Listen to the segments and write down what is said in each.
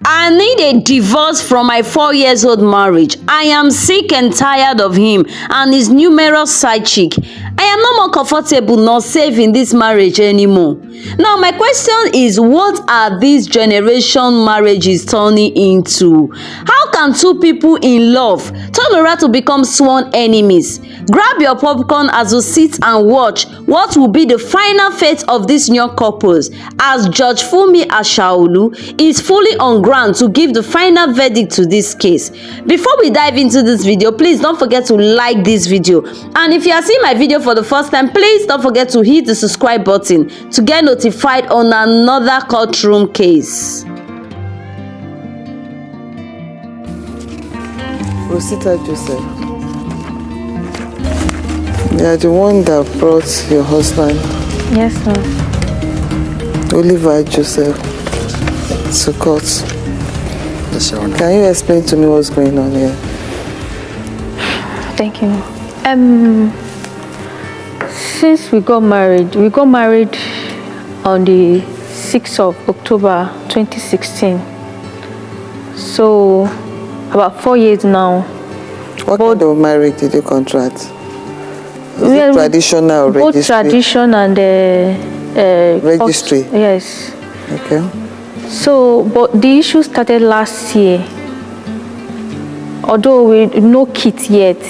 I need a divorce from my 4 years old marriage. I am sick and tired of him and his numerous side chick. I am no more comfortable nor safe in this marriage anymore. Now, my question is, what are these generation marriages turning into? How can two people in love turn around to become sworn enemies? Grab your popcorn as you sit and watch what will be the final fate of these new couples, as Judge Funmi Ashaolu is fully on ground to give the final verdict to this case. Before we dive into this video, please don't forget to like this video, and if you are seeing my video for the first time, please don't forget to hit the subscribe button to get notified on another courtroom case. Rosita Joseph, you are the one that brought your husband, Yes, ma'am. Oliver Joseph, to court. Yes, Your Honor. Can you explain to me what's going on here? Thank you. Since we got married on the 6th of October 2016. So about 4 years now. What kind of marriage did you contract? Is Well, it traditional or both registry? tradition and Registry. Yes. Okay. So, but the issue started last year. Although we no kids yet,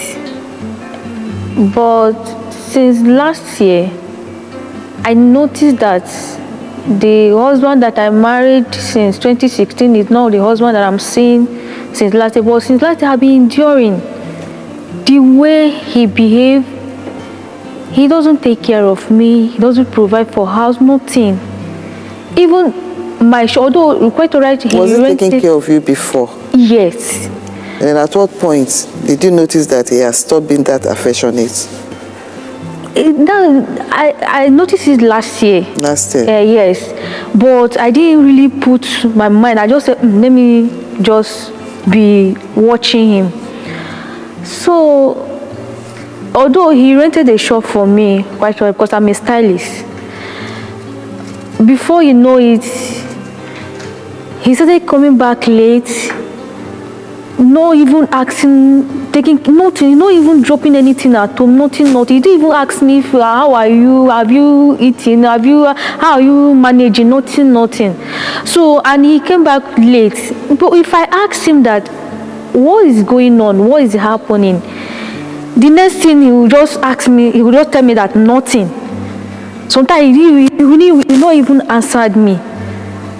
but since last year, I noticed that the husband that I married since 2016 is not the husband that I'm seeing since last year. But since last year, I've been enduring the way he behaved. He doesn't take care of me. He doesn't provide for house, nothing. Even my although quite alright, he Was he rented. taking care of you before? Yes. And at what point did you notice that he has stopped being that affectionate? I noticed it last year. Last year? Yes, but I didn't really put my mind. I just said, let me just be watching him. So, although he rented a shop for me, quite well, because I'm a stylist. Before you know it, he started coming back late. No even asking, taking nothing, not even dropping anything at home, nothing. He didn't even ask me, how are you, have you eaten, how are you managing, nothing. So, and he came back late. But if I asked him that, what is going on, what is happening, the next thing he would just ask me, he would just tell me that nothing. Sometimes he not even answered me.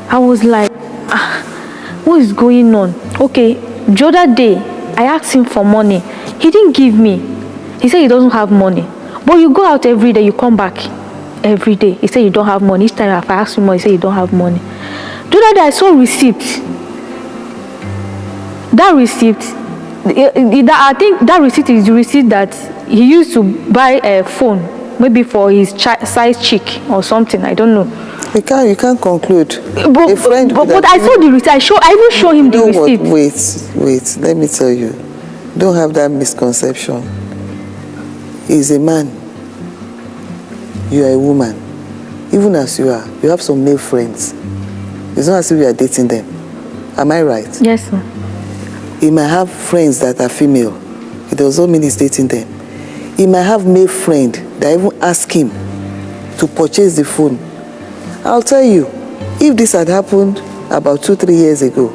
I was like, what is going on? Okay. The other day, I asked him for money. He didn't give me. He said he doesn't have money. But you go out every day, you come back every day. He said you don't have money. Each time if I ask him money, he said you don't have money. The other day, I saw receipt. That receipt, I think that receipt is the receipt that he used to buy a phone, maybe for his size chick or something. I don't know. You can't conclude. But I saw the receipt. I even show him the receipt. Wait. Let me tell you. Don't have that misconception. He's a man. You are a woman. Even as you are, you have some male friends. It's not as if you are dating them. Am I right? Yes, sir. He might have friends that are female. It does not mean he's dating them. He might have male friend that even ask him to purchase the phone. I'll tell you, if this had happened about 2-3 years ago,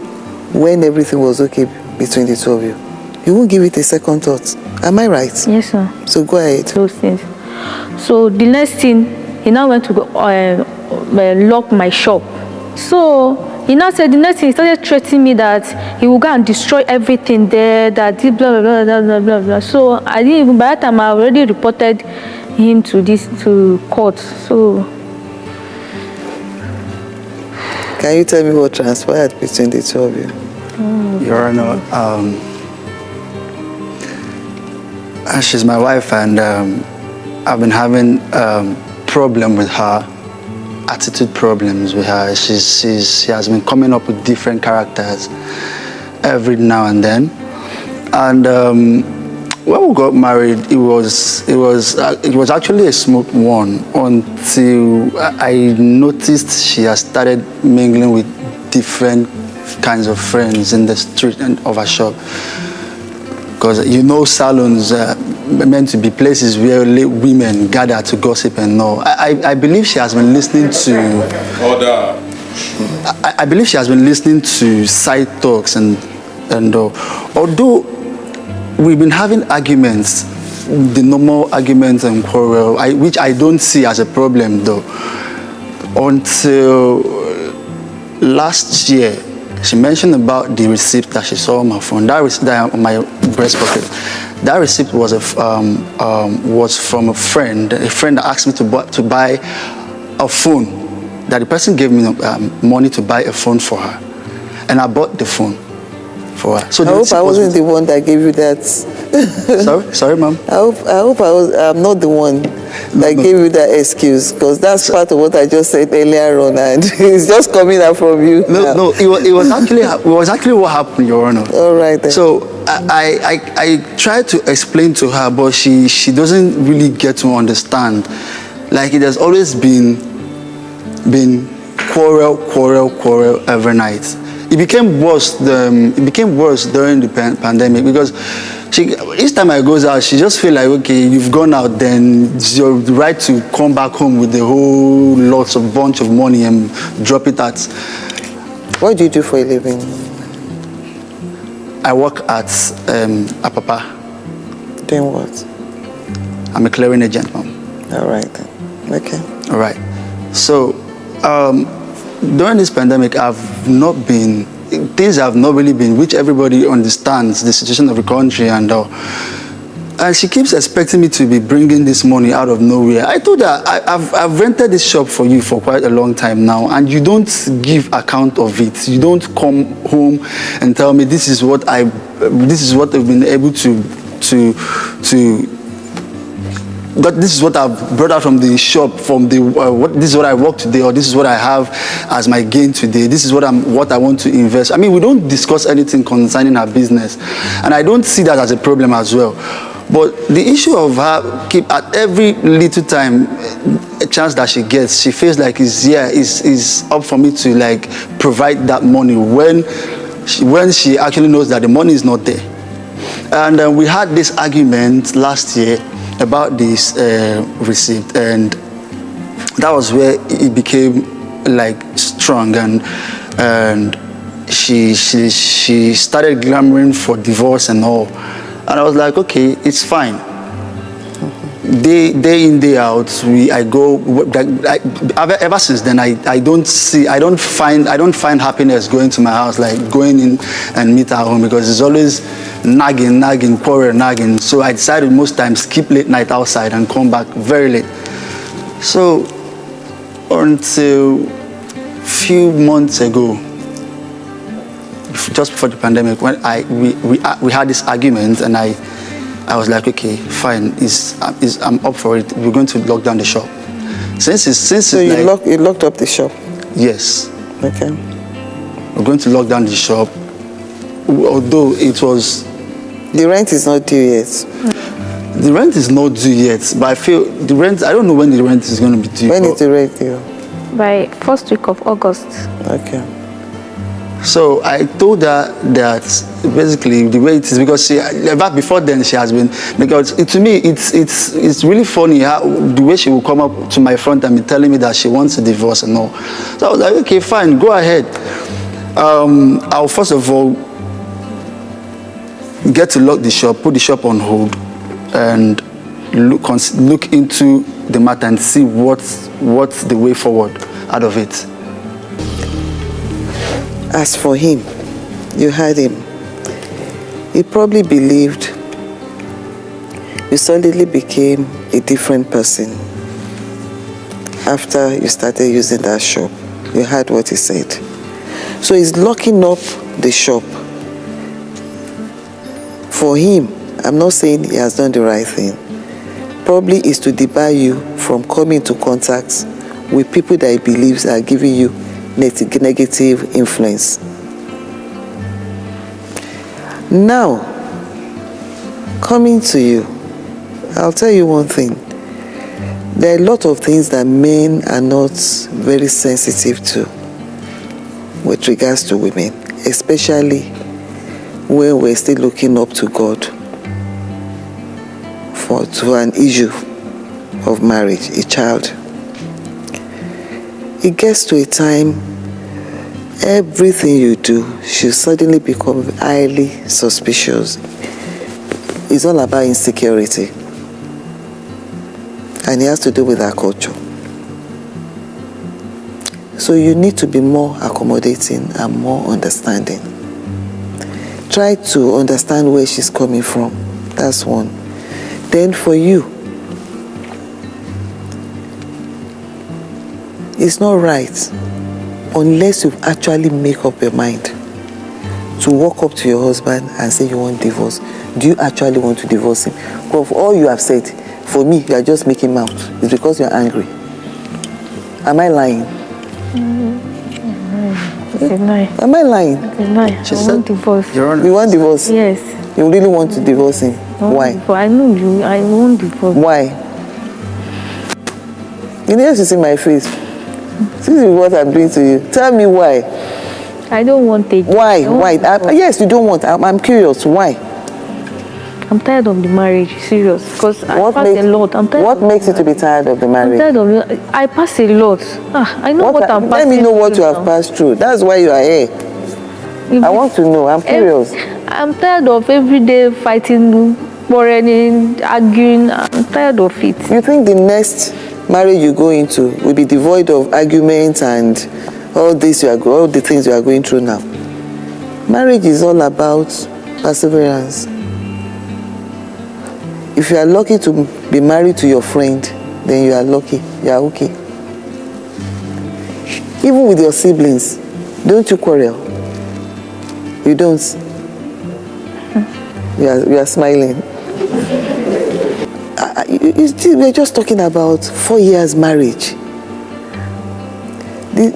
when everything was okay between the two of you, you won't give it a second thought. Am I right? Yes, sir. So go ahead. Those things. So the next thing, he now went to go, lock my shop. So he now said the next thing, he started threatening me that he will go and destroy everything there, that blah, blah, blah, blah, blah, blah, blah. So I didn't even, by that time I already reported him to court. So can you tell me what transpired between the two of you? Your Honor, she's my wife, and I've been having problem with her, attitude problems with her. She has been coming up with different characters every now and then. And when we got married, it was actually a smooth one until I noticed she has started mingling with different kinds of friends in the street and of our shop. Because you know, salons are meant to be places where women gather to gossip and all. I believe she has been listening to. I believe she has been listening to side talks and although we've been having arguments, the normal arguments and quarrel, which I don't see as a problem though, until last year. She mentioned about the receipt that she saw on my phone. That on my breast pocket. That receipt was was from a friend that asked me to buy a phone. That the person gave me money to buy a phone for her, and I bought the phone for her. So I hope I wasn't the one that gave you that. Sorry, ma'am. I hope I'm not the one that gave you that excuse, because that's part of what I just said earlier on, and it's just coming out from you. No, it was actually what happened, Your Honor. All right then. So I tried to explain to her, but she doesn't really get to understand. Like, it has always been quarrel every night. It became worse. It became worse during the pandemic, because each time I goes out, she just feel like, okay, you've gone out, then it's your right to come back home with a whole bunch of money and drop it at. What do you do for a living? I work at Apapa. Doing what? I'm a clearing agent, ma'am. All right then. Okay. All right. So during this pandemic, things have not really been, which everybody understands the situation of the country and she keeps expecting me to be bringing this money out of nowhere. I told her, I've rented this shop for you for quite a long time now, and you don't give account of it. You don't come home and tell me this is what I've been able to that this is what I've brought out from the shop, from the this is what I work today, or this is what I have as my gain today. This is what I want to invest. I mean, we don't discuss anything concerning her business, and I don't see that as a problem as well. But the issue of her keep at every little time, a chance that she gets, she feels like is up for me to like provide that money when she actually knows that the money is not there. And we had this argument last year about this receipt, and that was where it became like strong, and she started clamoring for divorce and all, and I was like, okay, it's fine. Day in, day out, ever since then I don't find happiness going to my house, like going in and meet her home, because it's always nagging, quarrel, nagging. So I decided most times skip late night outside and come back very late. So until few months ago, just before the pandemic, when we had this argument, and I was like, okay, fine, I'm up for it. We're going to lock down the shop. So you locked up the shop? Yes. Okay. We're going to lock down the shop, although it was. The rent is not due yet. The rent is not due yet, but I feel the rent. I don't know when the rent is going to be due. When is the rent due? By first week of August. Okay. So I told her that basically the way it is, because back before then she has been, because to me it's really funny how the way she will come up to my front and be telling me that she wants a divorce and all. So I was like, okay, fine, go ahead. I'll first of all get to lock the shop, put the shop on hold, and look into the matter and see what's the way forward out of it. As for him, you heard him. He probably believed you suddenly became a different person after you started using that shop. You heard what he said. So he's locking up the shop. For him, I'm not saying he has done the right thing. Probably is to debar you from coming into contact with people that he believes are giving you negative influence. Now, coming to you, I'll tell you one thing. There are a lot of things that men are not very sensitive to with regards to women, especially when we're still looking up to God to an issue of marriage, a child. It gets to a time everything you do should suddenly become highly suspicious. It's all about insecurity. And it has to do with our culture. So you need to be more accommodating and more understanding. Try to understand where she's coming from. That's one. Then for you, it's not right unless you actually make up your mind to walk up to your husband and say you want divorce. Do you actually want to divorce him? But for all you have said, for me, you are just making mouth. It's because you're angry. Am I lying? It's a lie. Am I lying? It's a lie. She I said, want divorce. Your Honor. You want divorce? Yes. You really want to divorce him? Why? I know you. I want divorce. Why? You need to see my face. This is what I'm doing to you. Tell me why. I don't want it. Why? Why? Yes, you don't want. I'm curious. Why? I'm tired of the marriage. Serious. Because I What pass a lot. I'm tired. What makes you to be tired of the I'm marriage? tired of it. I pass a lot. I know what I'm Let passing. me know what you through have now. passed through. That's why you are here. If I want to know. I'm curious. I'm tired of every day fighting, quarreling, arguing. I'm tired of it. You think the next marriage you go into will be devoid of arguments and all the things you are going through now? Marriage is all about perseverance. If you are lucky to be married to your friend, then you are lucky. You are okay. Even with your siblings, don't you quarrel? You don't. You are smiling. We're just talking about 4 years marriage.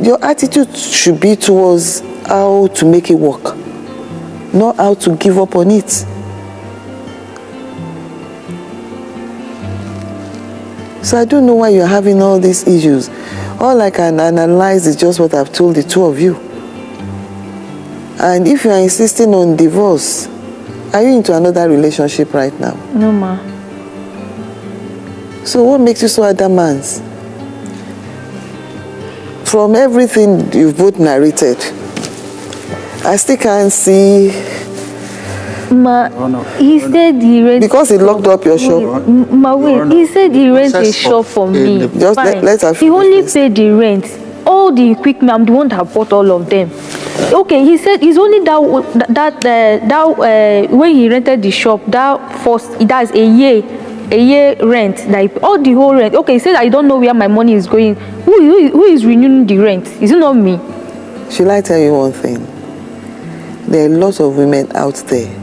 Your attitude should be towards how to make it work, not how to give up on it. So I don't know why you're having all these issues. All I can analyze is just what I've told the two of you. And if you are insisting on divorce, are you into another relationship right now? No, ma. So what makes you so adamant? From everything you've both narrated, I still can't see. Ma, he said he rented. Because he locked up your shop. Ma, wait. He said he rented a shop for me. Just Fine. let her He only finish. paid the rent. All the equipment, I'm the one that bought all of them. Okay, he said it's only that when he rented the shop, that's a year rent, like all the whole rent. Okay, he said I don't know where my money is going. Who is renewing the rent? Is it not me? Shall I tell you one thing? There are lots of women out there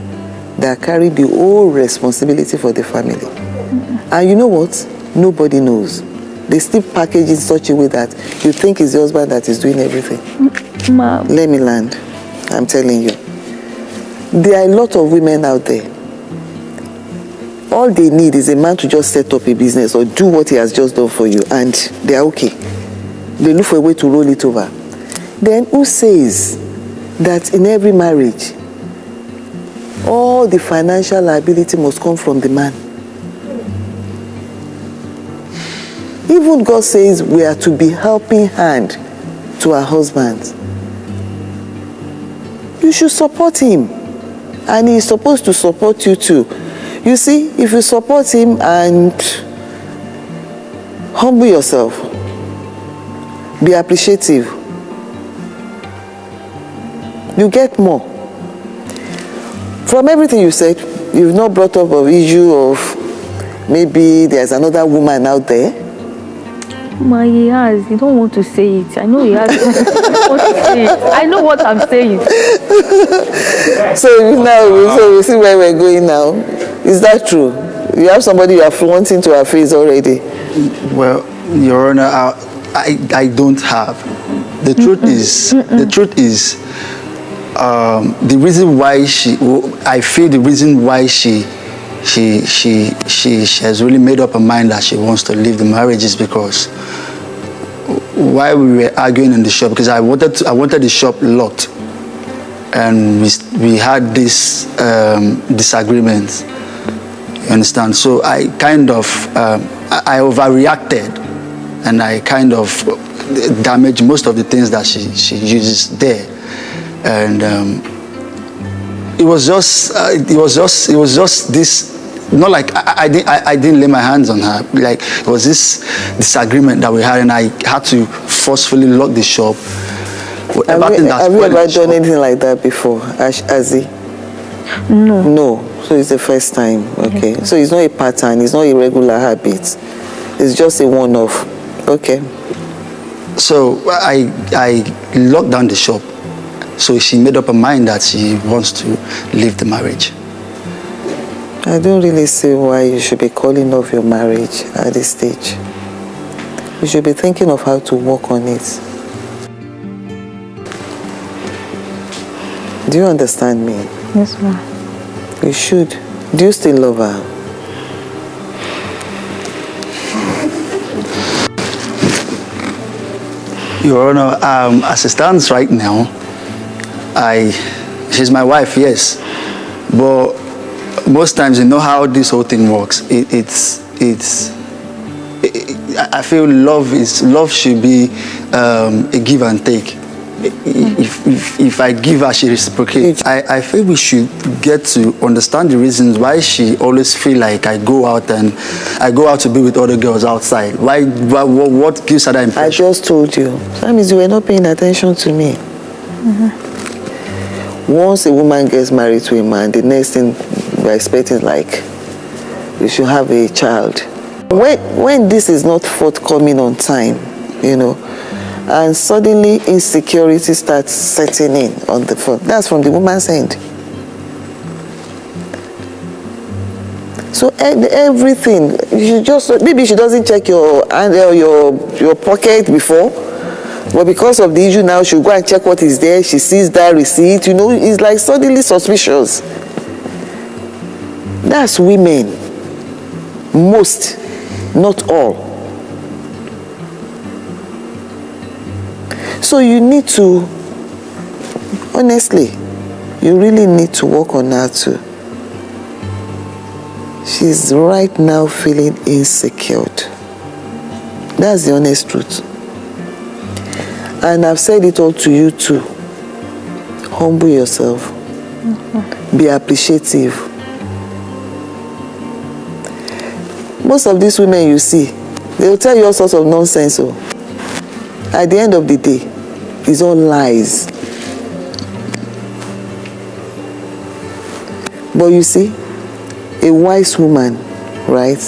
that carry the whole responsibility for the family. And you know what? Nobody knows. They still package in such a way that you think it's the husband that is doing everything. Ma, Let me land. I'm telling you. There are a lot of women out there. All they need is a man to just set up a business or do what he has just done for you, and they are okay. They look for a way to roll it over. Then who says that in every marriage, all the financial liability must come from the man? Even God says we are to be helping hand to our husbands. You should support him, and he is supposed to support you too. You see, if you support him and humble yourself, be appreciative, you get more. From everything you said, you've not brought up an issue of maybe there's another woman out there. Ma, he has. He don't want to say it. I know he has. He don't want to say it. I know what I'm saying. So we see where we're going now. Is that true? You have somebody you are flaunting to her face already. Well, Your Honor, I don't have. The truth is, the reason why I feel the reason why she has really made up her mind that she wants to leave the marriage is because while we were arguing in the shop, because I wanted the shop locked. and we had this disagreement. You understand? So I kind of I overreacted, and I kind of damaged most of the things that she uses there, and it was just this. Not like I didn't lay my hands on her. Like, it was this disagreement that we had, and I had to forcefully lock the shop. Have you ever done anything like that before, Azzy? No. No. So it's the first time. Okay. So it's not a pattern. It's not a regular habit. It's just a one-off. Okay. So I locked down the shop. So she made up her mind that she wants to leave the marriage. I don't really see why you should be calling off your marriage at this stage. You should be thinking of how to work on it. Do you understand me? Yes, ma'am. You should. Do you still love her? Your Honor, as it stands right now, she's my wife, yes. But most times, you know how this whole thing works. I feel love should be a give and take. If I give her, she reciprocates. I feel we should get to understand the reasons why she always feel like I go out to be with other girls outside. What gives her that impression? I just told you. That means you were not paying attention to me. Once a woman gets married to a man, the next thing we're expecting is like, you should have a child. When this is not forthcoming on time, you know, and suddenly insecurity starts setting in on the phone, that's from the woman's end. So everything, maybe she doesn't check your hand or your pocket before, but because of the issue now, she'll go and check what is there. She sees that receipt, you know, it's like suddenly suspicious. That's women. Most, not all. So you need to, honestly, you really need to work on her too. She's right now feeling insecure. That's the honest truth. And I've said it all to you too. Humble yourself. Be appreciative. Most of these women you see, they will tell you all sorts of nonsense. So at the end of the day, it's all lies. But you see, a wise woman, right,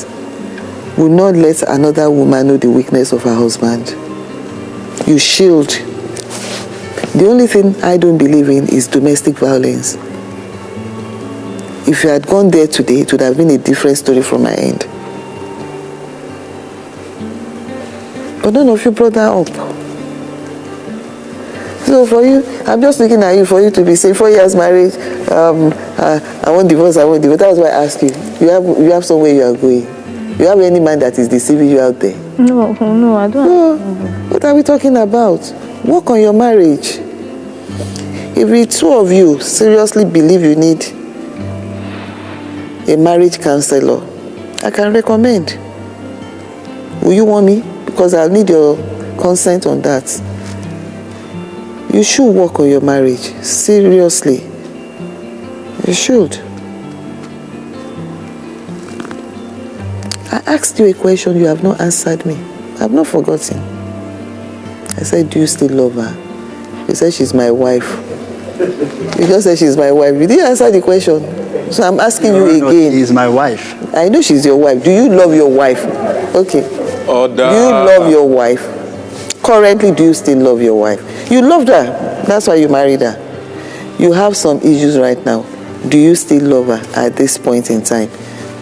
will not let another woman know the weakness of her husband. You shield. The only thing I don't believe in is domestic violence. If you had gone there today, it would have been a different story from my end. But none of you brought that up. So for you, I'm just looking at you for you to be saying 4 years marriage, I want divorce, I want divorce. That's why I ask you. You have somewhere you are going. You have any man that is deceiving you out there? No, I don't. No. What are we talking about? Work on your marriage. If the two of you seriously believe you need a marriage counselor, I can recommend. Will you want me? Because I'll need your consent on that. You should work on your marriage. Seriously. You should. I asked you a question, you have not answered me. I have not forgotten. I said, do you still love her? You said she's my wife. You just said she's my wife. You didn't answer the question. So I'm asking you again. She's my wife. I know she's your wife. Do you love your wife? Okay. Order. Do you love your wife? Currently, do you still love your wife? You loved her. That's why you married her. You have some issues right now. Do you still love her at this point in time?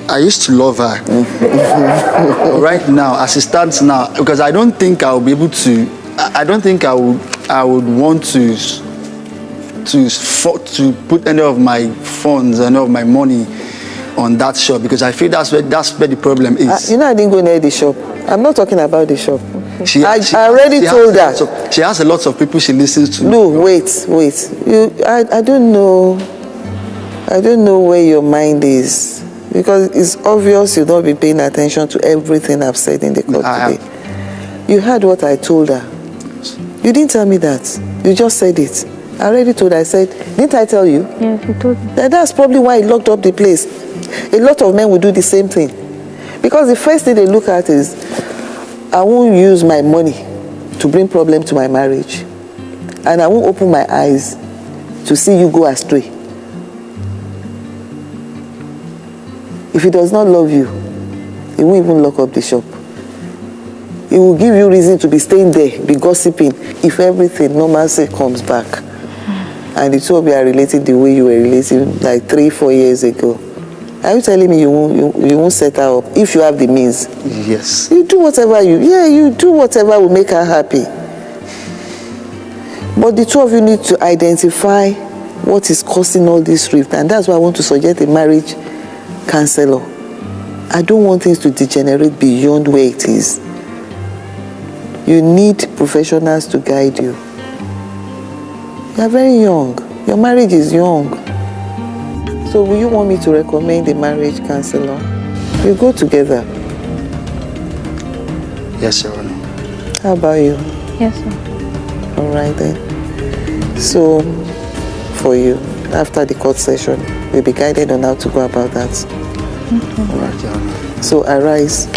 I used to love her. But right now, as it stands now, because I don't think I'll be able to, I don't think I would want to put any of my funds, any of my money on that shop, because I feel that's where the problem is. You know, I didn't go near the shop. I'm not talking about the shop. She, I she- already she has told her. lots of- she has a lot of people she listens to. No, wait. I don't know. I don't know where your mind is, because it's obvious you've not been paying attention to everything I've said in the court I today. You heard what I told her. You didn't tell me that. You just said it. I already told her. I said, didn't I tell you? Yes, you told me. That's probably why he locked up the place. A lot of men will do the same thing. Because the first thing they look at is, I won't use my money to bring problem to my marriage. And I won't open my eyes to see you go astray. If he does not love you, he won't even lock up the shop. He will give you reason to be staying there, be gossiping, if everything normalcy comes back. And the two of you are relating the way you were relating like 3-4 years ago. Are you telling me you won't set her up if you have the means? Yes. You do whatever you do whatever will make her happy. But the two of you need to identify what is causing all this rift, and that's why I want to suggest a marriage counselor. I don't want things to degenerate beyond where it is. You need professionals to guide you. You are very young. Your marriage is young. So will you want me to recommend a marriage counselor? You go together. Yes, Your Honor. How about you? Yes, sir. All right then. So, for you, after the court session, we'll be guided on how to go about that. All right, Your Honor. So, arise.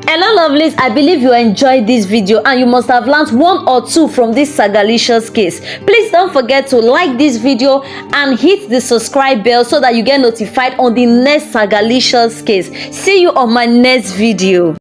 Hello lovelies, I believe you enjoyed this video and you must have learned one or two from this Sagalicious case. Please don't forget to like this video and hit the subscribe bell so that you get notified on the next Sagalicious case. See you on my next video.